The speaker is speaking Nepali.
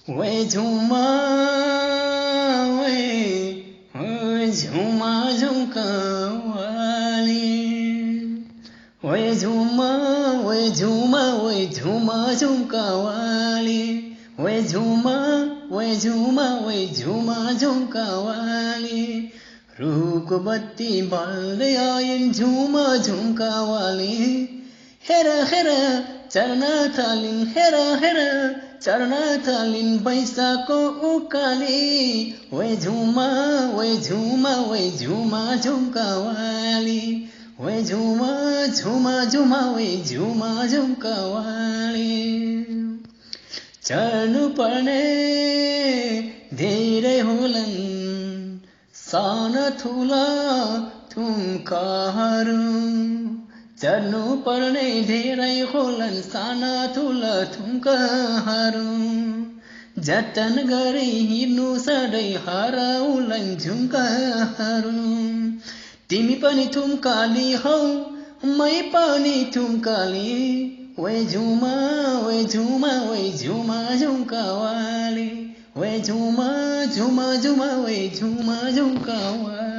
वे झूमा वे झूमा झुमका वाली वे झूमा झुमका वाली वे झूमा झुमका वाली रूप को बत्ती बाल्दै आइन् झुमा झुमका वाली हेर हेर चढ्न थालिन् हेर हेर चढ्न थालिन् बैशाखको उकाली वे झुमा झुमका वाली वे झुमा वे झुमका वाली चढ्नु पर्ने धेरै होलान् साना ठुला थुम्काहरू चढ्नु पर्ने धेरै होलान् साना ठुला थुम्काहरू जतन गरी हिँड्नु सधैँ हराउलान् झुम्काहरू तिमी पनि थुम्काली हौ मै पनि थुम्काली वे झुमा झुमका वाली वे झुमा वे झुमका वाली